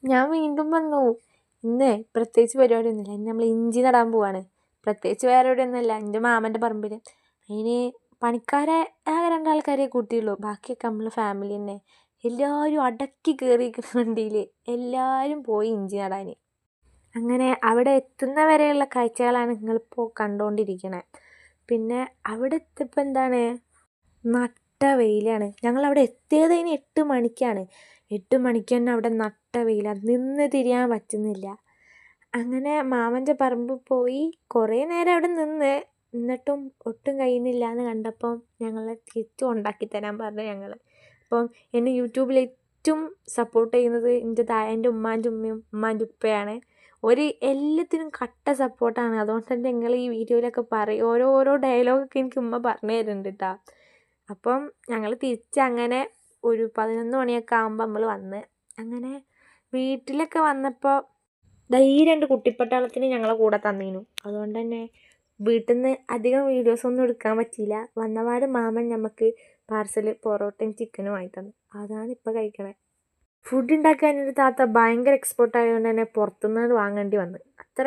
ഞാൻ വീണ്ടും വന്നു. ഇന്ന് പ്രത്യേകിച്ച് പരിപാടിയൊന്നുമില്ല. ഇന്ന് നമ്മൾ ഇഞ്ചി നടാൻ പോവാണ്. പ്രത്യേകിച്ച് വേറെ എവിടെയൊന്നുമല്ല, എൻ്റെ മാമൻ്റെ പറമ്പിൽ. അതിന് പണിക്കാരെ ആകെ 2 ആൾക്കാരെ കൂട്ടിയുള്ളൂ. ബാക്കിയൊക്കെ നമ്മൾ ഫാമിലി തന്നെ. എല്ലാവരും അടക്കി കയറിയിരിക്കുന്ന വണ്ടിയിൽ എല്ലാവരും പോയി ഇഞ്ചി നടാൻ. അങ്ങനെ അവിടെ എത്തുന്ന വരെയുള്ള കാഴ്ചകളാണ് നിങ്ങളിപ്പോൾ കണ്ടുകൊണ്ടിരിക്കണേ. പിന്നെ അവിടെ എത്തിയപ്പോൾ എന്താണ്, നട്ട വെയിലാണ്. ഞങ്ങളവിടെ എത്തിയത് ഇനി 8 മണിക്കാണ്. 8 മണിക്ക് തന്നെ അവിടെ നട്ട വെയിലാണ്, നിന്ന് തിരിയാൻ പറ്റുന്നില്ല. അങ്ങനെ മാമൻ്റെ പറമ്പിൽ പോയി കുറേ നേരം അവിടെ എന്നിട്ടും ഒട്ടും കഴിയുന്നില്ല എന്ന് കണ്ടപ്പം ഞങ്ങളെ തിരിച്ചു ഉണ്ടാക്കി തരാൻ പറഞ്ഞു ഞങ്ങൾ. അപ്പം എന്നെ യൂട്യൂബിൽ ഏറ്റവും സപ്പോർട്ട് ചെയ്യുന്നത് എൻ്റെ ഉമ്മാൻ്റെ ഉമ്മയും ഉമ്മാൻ്റെ ഉപ്പയാണ്. എല്ലാത്തിനും കട്ട സപ്പോർട്ടാണ്. അതുകൊണ്ട് തന്നെ നിങ്ങൾ ഈ വീഡിയോയിലൊക്കെ പറയും, ഓരോ ഡയലോഗൊക്കെ എനിക്ക് ഉമ്മ പറഞ്ഞു തരുന്നുണ്ട് കേട്ടോ. അപ്പം ഞങ്ങൾ തിരിച്ചങ്ങനെ ഒരു 11 മണിയൊക്കെ ആകുമ്പോൾ നമ്മൾ വന്ന്. അങ്ങനെ വീട്ടിലൊക്കെ വന്നപ്പോൾ ഈ 2 കുട്ടിപ്പട്ടാളത്തിന് ഞങ്ങളെ കൂടെ തന്നീനു. അതുകൊണ്ട് തന്നെ വീട്ടിൽ നിന്ന് അധികം വീഡിയോസൊന്നും എടുക്കാൻ പറ്റിയില്ല. വന്നപാട് മാമൻ നമുക്ക് പാർസൽ പൊറോട്ടയും ചിക്കനും വാങ്ങി തന്നു. അതാണ് ഇപ്പോൾ കഴിക്കണേ. ഫുഡ് ഉണ്ടാക്കാൻ ഒരു താത്ത ഭയങ്കര എക്സ്പേർട്ട് ആയതുകൊണ്ട് തന്നെ പുറത്തുനിന്ന് വാങ്ങേണ്ടി വന്നു. അത്ര